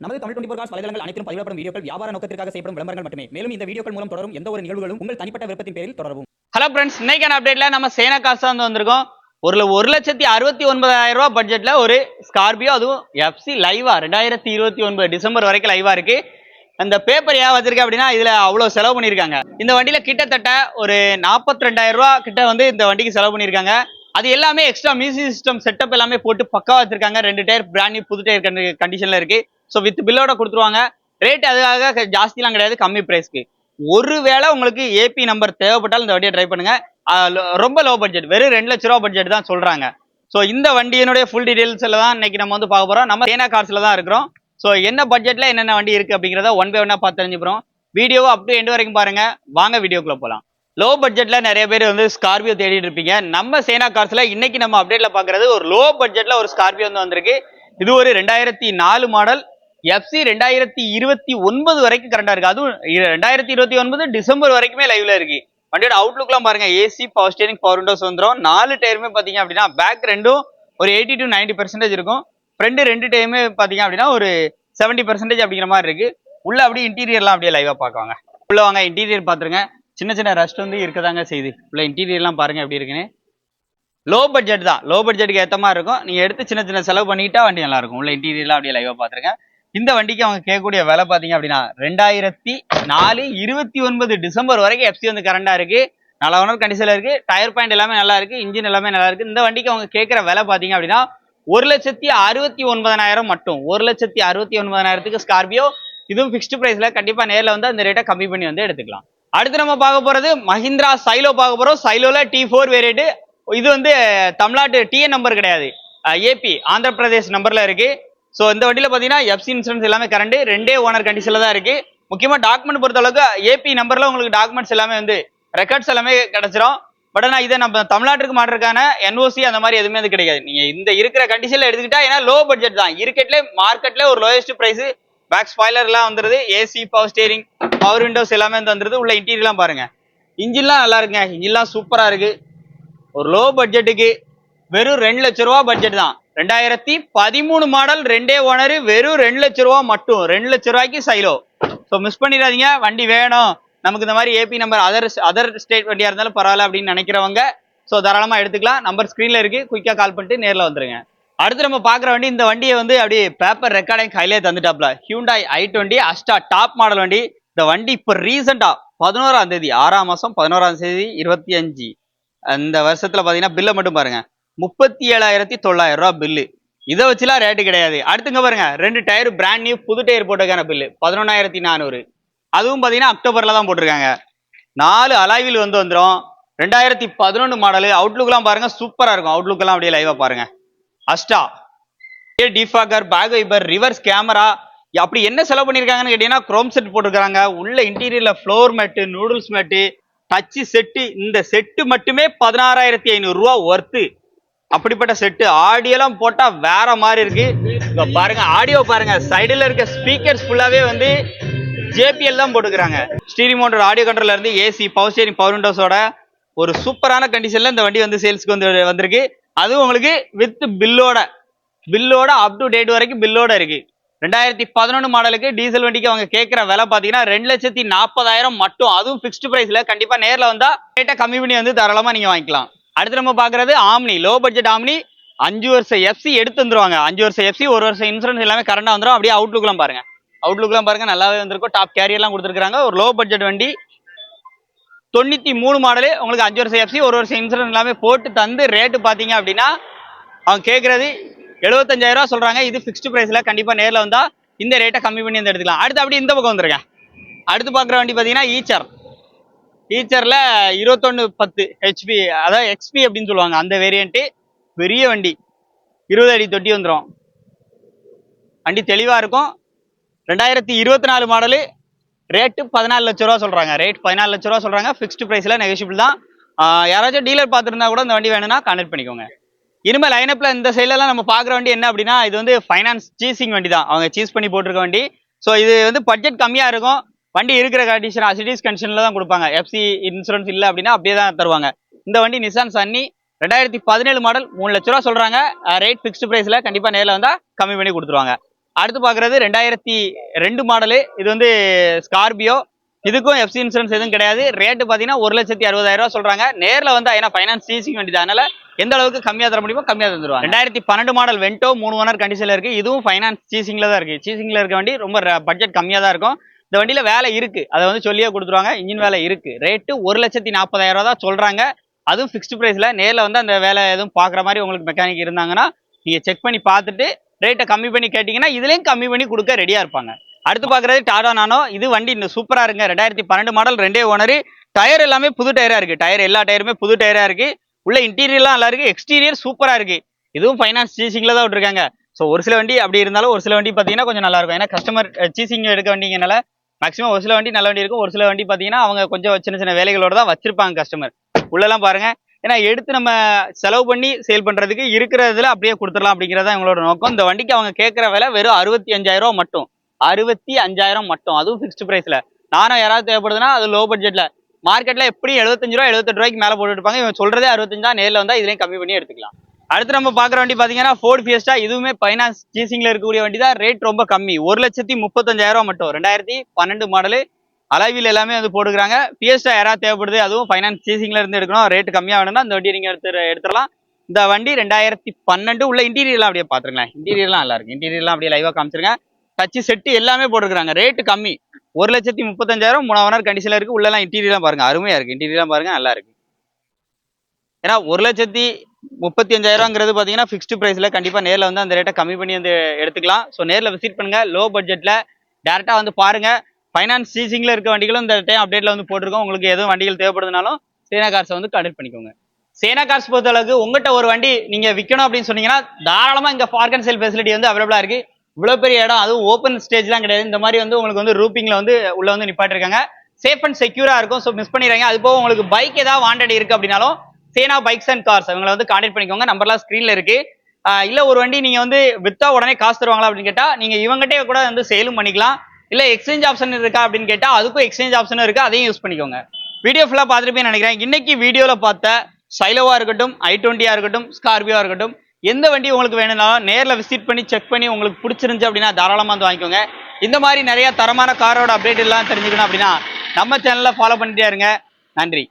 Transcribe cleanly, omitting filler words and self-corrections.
நமது தமிழ் 24 காஸ் வலைதளங்கள் அனைத்தும் பதிவிடப்படும் வீடியோக்கள் வியாபார நோக்கத்திற்காக செய்யப்படும் விளம்பரங்கள் மட்டுமே. மேலும் இந்த வீடியோக்கள் மூலம் தொடரும் எந்த ஒரு நிகழ்வுகளும் உங்கள் தனிப்பட்ட விருப்பத்தின் பேரில் தொடரவும். ஹலோ ஃப்ரெண்ட்ஸ், இன்னைக்கான அப்டேட்ல நம்ம சேனா காசு வந்து வந்திருக்கோம். ஒரு 1,69,000 ரூபாய் பட்ஜெட்ல ஒரு ஸ்கார்பியோ, அதுவும் எஃப்சி லைவா 2029 டிசம்பர் வரைக்கும் லைவா இருக்கு. அந்த பேப்பர் ஏன் வச்சிருக்கேன் அப்படின்னா, இதுல அவ்வளவு செலவு பண்ணியிருக்காங்க. இந்த வண்டியில கிட்டத்தட்ட ஒரு 42,000 ரூபாய் கிட்ட வந்து இந்த வண்டிக்கு செலவு பண்ணியிருக்காங்க. அது எல்லாமே எக்ஸ்ட்ரா மியூசிக் சிஸ்டம் செட்டப் எல்லாமே போட்டு பக்காவா வச்சிருக்காங்க. 2 டயர் பிராண்ட் நியூ புது டயர் கண்டிஷன்ல இருக்கு. ஸோ வித் பில்லோட கொடுத்துருவாங்க. ரேட் அதுக்காக ஜாஸ்திலாம் கிடையாது, கம்மி பிரைஸ்க்கு. ஒருவேளை உங்களுக்கு ஏபி நம்பர் தேவைப்பட்டால் இந்த வண்டியை ட்ரை பண்ணுங்க. ரொம்ப லோ பட்ஜெட், வெறும் 2 லட்ச ரூபா பட்ஜெட் தான் சொல்றாங்க. ஸோ இந்த வண்டியினுடைய ஃபுல் டீடைல்ஸ்ல தான் இன்னைக்கு நம்ம வந்து பார்க்க போறோம். நம்ம சேனா கார்ஸ்ல தான் இருக்கிறோம். ஸோ என்ன பட்ஜெட்ல என்னென்ன வண்டி இருக்கு அப்படிங்கிறத ஒன் பை ஒன்னா பார்த்து தெரிஞ்சுக்கிறோம். வீடியோவை அப் டு எண்ட் வரைக்கும் பாருங்க. வாங்க வீடியோக்குள்ள போலாம். லோ பட்ஜெட்ல நிறைய பேர் வந்து ஸ்கார்பியோ தேடிட்டு இருப்பீங்க. நம்ம சேனா கார்ஸ்ல இன்னைக்கு நம்ம அப்டேட்ல பாக்குறது ஒரு லோ பட்ஜெட்ல ஒரு ஸ்கார்பியோ வந்து வந்திருக்கு. இது ஒரு 2004 மாடல் எஃப்சி 2029 வரைக்கும் கரண்டா இருக்கு. அதுவும் 2029 டிசம்பர் வரைக்குமே லைவ்ல இருக்கு. வண்டியோட அவுட்லுக்லாம் பாருங்க. AC, power steering, power Windows வந்துடும். 4 டயருமே பாத்தீங்க அப்படின்னா பேக் ரெண்டும் ஒரு 80 to 90% இருக்கும். ஃப்ரண்ட் 2 டயருமே பாத்தீங்க அப்படின்னா ஒரு 70% அப்படிங்கிற மாதிரி இருக்கு. உள்ள அப்படியே இன்டீரியர்லாம் அப்படியே லைவா பார்க்குவாங்க. உள்ள வாங்க, இன்டீரியர் பாத்துருங்க. சின்ன சின்ன ரஸ்ட் வந்து இருக்கதாங்க செய்யுது. உள்ள இன்டீரியர்லாம் பாருங்க எப்படி இருக்குன்னு. லோ பட்ஜெட் தான், லோ பட்ஜெட்டுக்கு ஏற்ற மாதிரி இருக்கும். நீங்க எடுத்து சின்ன சின்ன செலவு பண்ணிட்டா வண்டி நல்லா இருக்கும். உள்ள இன்டீரியர்லாம் அப்படியே லைவா பாத்துருங்க. இந்த வண்டிக்கு அவங்க கேட்கக்கூடிய விலை பாத்தீங்க அப்படின்னா 2004 29 டிசம்பர் வரைக்கும் எஃப்சி வந்து கரண்டா இருக்கு. நல்ல ஓனர் கண்டிஷன்ல இருக்கு. டயர் பாயிண்ட் எல்லாமே நல்லா இருக்கு. இன்ஜின் எல்லாமே நல்லா இருக்கு. இந்த வண்டிக்கு அவங்க கேட்கிற விலை பாத்தீங்க அப்படின்னா 1,69,000 மட்டும். 1,69,000 ஸ்கார்பியோ. இதுவும் பிக்ஸ்டு பிரைஸ்ல. கண்டிப்பா நேரில் வந்து அந்த ரேட்டை கம்மி பண்ணி வந்து எடுத்துக்கலாம். அடுத்து நம்ம பார்க்க போறது மஹிந்திரா சைலோ பார்க்க போறோம். சைலோல T4 வேரியண்ட். இது வந்து தமிழ்நாட்டு டிஎன் நம்பர் கிடையாது, ஏபி ஆந்திர பிரதேஷ் நம்பர்ல இருக்கு. ஸோ இந்த வண்டியில பாத்தீங்கன்னா எஃப்சி இன்சூரன்ஸ் எல்லாமே கரண்ட், 2 ஓனர் கண்டிஷன்ல தான் இருக்கு. முக்கியமா டாக்குமெண்ட் பொறுத்த அளவுக்கு ஏபி நம்பர்ல உங்களுக்கு டாக்குமெண்ட்ஸ் எல்லாமே வந்து ரெக்கார்ட்ஸ் எல்லாமே கிடைச்சிரும். பட் ஆனால் இதை நம்ம தமிழ்நாட்டுக்கு மாற்றுறதுக்கான என்ஓசி அந்த மாதிரி எதுவுமே அது கிடையாது. நீங்க இந்த இருக்கிற கண்டிஷன்ல எடுத்துக்கிட்டா, ஏன்னா லோ பட்ஜெட் தான். இருக்கட்ல மார்க்கெட்ல ஒரு லோயஸ்ட் பிரைஸ். பேக் ஸ்பாய்லர் எல்லாம் வந்துருது. AC, power steering, power Windows எல்லாமே வந்து வந்துருது. உள்ள இன்டீரியர்லாம் பாருங்க. இன்ஜின்லாம் நல்லா இருக்குங்க. இன்ஜின்லாம் சூப்பரா இருக்கு. ஒரு லோ பட்ஜெட்டுக்கு வெறும் 2 லட்ச ரூபா பட்ஜெட் தான். 2013 மாடல், 2 ஓனர், வெறும் 2 லட்ச ரூபா மட்டும். 2 லட்ச ரூபாய்க்கு சைலோ. ஸோ மிஸ் பண்ணிடாதீங்க. வண்டி வேணும் நமக்கு, இந்த மாதிரி ஏபி நம்பர் அதர் ஸ்டேட் வண்டியா இருந்தாலும் பரவாயில்ல அப்படின்னு நினைக்கிறவங்க ஸோ தாராளமா எடுத்துக்கலாம். நம்பர் ஸ்கிரீன்ல இருக்கு. குயிக்கா கால் பண்ணிட்டு நேரில் வந்துருங்க. அடுத்து நம்ம பாக்குற வண்டி, இந்த வண்டியை வந்து அப்படியே பேப்பர் ரெக்கார்டிங் கையிலே தந்துட்டாப்ல. Hyundai i20 Asta top model வண்டி. இந்த வண்டி இப்ப ரீசெண்டா 11ஆம் தேதி 6ஆம் மாசம் 11ஆம் தேதி 25 அந்த வருஷத்துல பாத்தீங்கன்னா பில்லை மட்டும் பாருங்க. 37,900 ரூபாய் பில்லு. இதை வச்சுலாம் ரேட்டு கிடையாது. அடுத்துங்க பாருங்க, 2 டயர் பிராண்ட் நியூ புது டயர் போட்டிருக்கான பில்லு 11,400. அதுவும் பாத்தீங்கன்னா அக்டோபர்ல தான் போட்டிருக்காங்க. 4 அலாய்வில் வந்து வந்துடும். 2011 மாடலு. அவுட்லுக் எல்லாம் பாருங்க, சூப்பரா இருக்கும். அவுட்லுக் எல்லாம் அப்படியே லைவா பாருங்க. Asta defogger, back wiper, reverse camera. அப்படி என்ன செலவு பண்ணிருக்காங்கன்னு கேட்டீங்கன்னா, குரோம் செட் போட்டிருக்காங்க. உள்ள இன்டீரியர்ல floor mat, noodles mat, touch set. இந்த செட்டு மட்டுமே 16,500 ரூபாய் ஒர்த்து. அப்படிப்பட்ட செட்டு. ஆடியோலாம் போட்டா வேற மாதிரி இருக்கு. பாருங்க, ஆடியோ பாருங்க. சைடுல இருக்க ஸ்பீக்கர்ஸ் ஃபுல்லாவே வந்து ஜேபிஎல் தான் போட்டுக்கிறாங்க. ஸ்டீரிங் மோட்டர், ஆடியோ கண்ட்ரோல்ல இருந்து ஏசி, பவர் ஸ்டீரிங், பவர் விண்டோஸோட ஒரு சூப்பரான கண்டிஷன்ல இந்த வண்டி வந்து சேல்ஸ்க்கு வந்திருக்கு. அதுவும் உங்களுக்கு வித் பில்லோட அப் டு டேட் வரைக்கும் பில்லோட இருக்கு. 2011 மாடலுக்கு டீசல் வண்டிக்கு அவங்க கேட்கிற விலை பாத்தீங்கன்னா 2,40,000 மட்டும். அதுவும் பிக்ஸ்டு பிரைஸ்ல. கண்டிப்பா நேரில் வந்தா ரேட்டை கம்மி பண்ணி வந்து தாராளமா நீங்க வாங்கிக்கலாம். அடுத்து நம்ம பாக்குறது ஆம்னி, லோ பட்ஜெட் ஆம்னி. 5 வருஷம் எஃப்சி எடுத்து வந்துருவாங்க. 5 வருஷம் எஃப்சி, 1 வருஷம் இன்சூரன்ஸ் எல்லாமே கரண்டா வந்துடும். அப்படியே அவுட்லுக்லாம் பாருங்க. அவுட்லுக்லாம் பாருங்க, நல்லாவே வந்திருக்கும். டாப் கேரியர்லாம் கொடுத்துருக்காங்க. ஒரு லோ பட்ஜெட் வண்டி. 93 மாடலு. உங்களுக்கு 5 வருஷம் எஃப்சி, 1 வருஷம் இன்சூரன்ஸ் எல்லாமே போட்டு தந்து ரேட்டு பாத்தீங்க அப்படின்னா அவங்க கேட்கறது 75,000 ரூபாய் சொல்றாங்க. இது பிக்ஸ்டு பிரைஸ்ல. கண்டிப்பா நேரில் வந்தா இந்த ரேட்டை கம்மி பண்ணி வந்து எடுத்துக்கலாம். அடுத்து அப்படி இந்த பக்கம் வந்துருங்க. அடுத்து பாக்குற வண்டி பாத்தீங்கன்னா ஈச்சர்ல 2110 ஹெச்பி, அதாவது எக்ஸ்பி அப்படின்னு சொல்லுவாங்க அந்த வேரியன்ட். பெரிய வண்டி, 20 அடி தொட்டி வந்துடும். வண்டி தெளிவா இருக்கும். 2024 மாடலு. ரேட்டு 14 லட்ச ரூபா சொல்றாங்க. ரேட் 14 லட்ச ரூபா சொல்றாங்க. பிக்ஸ்டு பிரைஸ்ல, நெகோஷியபிள் தான். யாராச்சும் டீலர் பார்த்துருந்தா கூட இந்த வண்டி வேணும்னா கான்டெக்ட் பண்ணிக்கோங்க. இனிமேல் லைனப்ல இந்த சைட்லாம் நம்ம பாக்குற வண்டி என்ன அப்படின்னா, இது வந்து ஃபைனான்ஸ் சீசிங் வண்டி தான். அவங்க சீஸ் பண்ணி போட்டிருக்க வண்டி. ஸோ இது வந்து பட்ஜெட் கம்மியா இருக்கும். வண்டி இருக்கிற கண்டிஷன் அசிடிஸ் கண்டிஷன்ல தான் கொடுப்பாங்க. எஃப்சி இன்சூரன்ஸ் இல்லை அப்படின்னா அப்படியே தான் தருவாங்க. இந்த வண்டி நிசான் சன்னி 2017 மாடல், 3 லட்ச ரூபா சொல்றாங்க. ரேட் பிக்ஸ்டு பிரைஸ்ல. கண்டிப்பா நேரில் வந்தா கம்மி பண்ணி கொடுத்துருவாங்க. அடுத்து பாக்குறது 2002 மாடலு. இது வந்து ஸ்கார்பியோ. இதுக்கும் எஃப்சி இன்சூரன்ஸ் எதுவும் கிடையாது. ரேட்டு பாத்தீங்கன்னா 1,60,000 ரூபா சொல்றாங்க. நேர்ல வந்து ஏன்னா ஃபைனான்ஸ் சீசிங் வேண்டியது, அதனால எந்த அளவுக்கு கம்மியா தர முடியுமோ கம்மியா தந்துருவாங்க. 2012 மாடல் வென்டோ 3 ஓனர் கண்டிஷன்ல இருக்கு. இதுவும் ஃபைனான்ஸ் சீசிங்ல தான் இருக்கு. சீசிங்ல இருக்க வண்டி ரொம்ப பட்ஜெட் கம்மியா தான் இருக்கும். இந்த வண்டியில வேலை இருக்கு, அதை வந்து சொல்லியே கொடுத்துருவாங்க. இன்ஜின் வேலை இருக்கு. ரேட்டு 1,40,000 ரூபா தான் சொல்றாங்க. அதுவும் ஃபிக்ஸ்டு பிரைஸ்ல. நேர்ல வந்து அந்த வேலை எதுவும் பாக்குற மாதிரி உங்களுக்கு மெக்கானிக் இருந்தாங்கன்னா நீங்க செக் பண்ணி பார்த்துட்டு ரேட்டை கம்மி பண்ணி கேட்டீங்கன்னா இதுலயும் கம்மி பண்ணி கொடுக்க ரெடியா இருப்பாங்க. அடுத்து பாக்குறது டாடா நானோ. இது வண்டி இன்னும் சூப்பரா இருங்க. 2012 மாடல், 2 ஓனர். டயர் எல்லாமே புது டயரா இருக்கு. டயர் எல்லா டயருமே புது டயரா இருக்கு. உள்ள இன்டீரியர்லாம் நல்லா இருக்கு. எக்ஸ்டீரியர் சூப்பரா இருக்கு. இதுவும் ஃபைனான்ஸ் சீசிங்ல தான் விட்டுருக்காங்க. ஸோ ஒரு சில வண்டி அப்படி இருந்தாலும் ஒரு சில வண்டி பார்த்தீங்கன்னா கொஞ்சம் நல்லா இருக்கும். ஏன்னா கஸ்டமர் சீசிங் எடுக்க வண்டிங்கனால மேக்ஸிமம் ஒரு சில வண்டி நல்ல வண்டி இருக்கும். ஒரு சில வண்டி பார்த்தீங்கன்னா அவங்க கொஞ்சம் சின்ன சின்ன வேலைகளோட தான் வச்சிருப்பாங்க கஸ்டமர். உள்ளெல்லாம் பாருங்க. ஏன்னா எடுத்து நம்ம செலவு பண்ணி சேல் பண்றதுக்கு இருக்கிறதுல அப்படியே கொடுத்துடலாம் அப்படிங்கிறதா எங்களோட நோக்கம். இந்த வண்டிக்கு அவங்க கேட்குற விலை வெறும் 65,000 ரூபா மட்டும். 65,000 மட்டும், அதுவும் ஃபிக்ஸ்டு பிரைஸ்ல. நானும் யாராவது தேவைப்படுதுன்னா அது லோ பட்ஜெட்ல. மார்க்கெட்ல எப்படி 75 ரூபா 78 ரூபாய்க்கு மேல போட்டு இருப்பாங்க. இவங்க சொல்றதே 65 தான். நேரில் வந்தா இதுலயும் கம்மி பண்ணி எடுத்துக்கலாம். அடுத்து நம்ம பாக்குற வண்டி பாத்தீங்கன்னா ஃபோர்ட் ஃபியஸ்டா. இதுவுமே ஃபைனான்ஸ் சீசிங்ல இருக்கக்கூடிய வண்டி தான். ரேட் ரொம்ப கம்மி, 1,35,000 ரூபா மட்டும். 2012 மாடலு. அலைவில் எல்லாமே வந்து போட்டுக்கிறாங்க. ஃபியஸ்டா யாராவது தேவைப்படுது, அதுவும் ஃபைனான்ஸ் சீசிங்ல இருந்து எடுக்கணும், ரேட் கம்மியா வேணும்னா இந்த வண்டியை நீங்க எடுத்துடலாம். இந்த வண்டி 2012 உள்ள இன்டீரியர்லாம் அப்படியே பாத்துருங்களேன். இன்டீரியர்லாம் நல்லா இருக்கு. இன்டீரியர்லாம் அப்படியே லைவா காமிச்சிருங்க. டச் செட்டு எல்லாமே போட்டுருக்காங்க. ரேட்டு கம்மி, 1,35,000. 3 ஓனர் கண்டிஷன்ல இருக்கு. உள்ளலாம் இன்டீரியர்லாம் பாருங்க, அருமையா இருக்கு. இன்டீரியர்லாம் பாருங்க, நல்லா இருக்கு. ஏன்னா 1,35,000 பாத்தீங்கன்னா ஃபிக்ஸ்டு பிரைஸ்ல. கண்டிப்பா நேர்ல வந்து அந்த ரேட்டை கம்மி பண்ணி வந்து எடுத்துக்கலாம். ஸோ நேர்ல விசிட் பண்ணுங்க. லோ பட்ஜெட்ல டேரக்டா வந்து பாருங்க. ஃபைனான்ஸ் சீசிங்ல இருக்க வண்டிகளும் இந்த டைம் அப்டேட்ல வந்து போட்டிருக்கோம். உங்களுக்கு எதுவும் வண்டிகள் தேவைப்படுதுனாலும் சேனா கார்ஸை வந்து கான்டெக்ட் பண்ணிக்கோங்க. சேனா கார்ஸ் பொறுத்த அளவுக்கு உங்ககிட்ட ஒரு வண்டி நீங்க விற்கணும் அப்படின்னு சொன்னீங்கன்னா தாராளமா இங்க பார்க் அண்ட் சேல் ஃபெசிலிட்டி வந்து அவைலபிளா இருக்கு. இவ்வளவு பெரிய இடம், அதுவும் ஓப்பன் ஸ்டேஜ்லாம் கிடையாது. இந்த மாதிரி வந்து உங்களுக்கு வந்து ரூப்பிங்ல வந்து உள்ள வந்து நிப்பாட்டிருக்காங்க. சேஃப் அண்ட் செக்யூரா இருக்கும். ஸோ மிஸ் பண்ணிடுறாங்க. அது போக உங்களுக்கு பைக் ஏதாவது வாண்டட் இருக்கு அப்படின்னாலும் சேனா பைக்ஸ் அண்ட் கார்ஸ் அவங்களை வந்து கான்டெக்ட் பண்ணிக்கோங்க. நம்பர்லாம் ஸ்கிரீன்ல இருக்கு. இல்ல ஒரு வண்டி நீங்க வந்து வித்தா உடனே காசு தருவாங்களா அப்படின்னு கேட்டா நீங்க இவங்ககிட்டே கூட வந்து சேலும் பண்ணிக்கலாம். இல்ல எக்ஸ்சேஞ்ச் ஆப்ஷன் இருக்கா அப்படின்னு கேட்டா அதுக்கும் எக்ஸ்சேஞ்ச் ஆப்ஷனும் இருக்கு. அதையும் யூஸ் பண்ணிக்கோங்க. வீடியோ ஃபுல்லா பார்த்துருப்பேன்னு நினைக்கிறேன். இன்னைக்கு வீடியோல பார்த்த சைலோவா இருக்கட்டும், i20 இருக்கட்டும், ஸ்கார்பியோ இருக்கட்டும், எந்த வண்டி உங்களுக்கு வேணும்னாலும் நேர்ல விசிட் பண்ணி செக் பண்ணி உங்களுக்கு பிடிச்சிருந்துச்சு அப்படின்னா தாராளமா வந்து வாங்கிக்கோங்க. இந்த மாதிரி நிறைய தரமான காரோட அப்டேட் எல்லாம் தெரிஞ்சுக்கணும் அப்படின்னா நம்ம சேனல்ல ஃபாலோ பண்ணிட்டே இருங்க. நன்றி.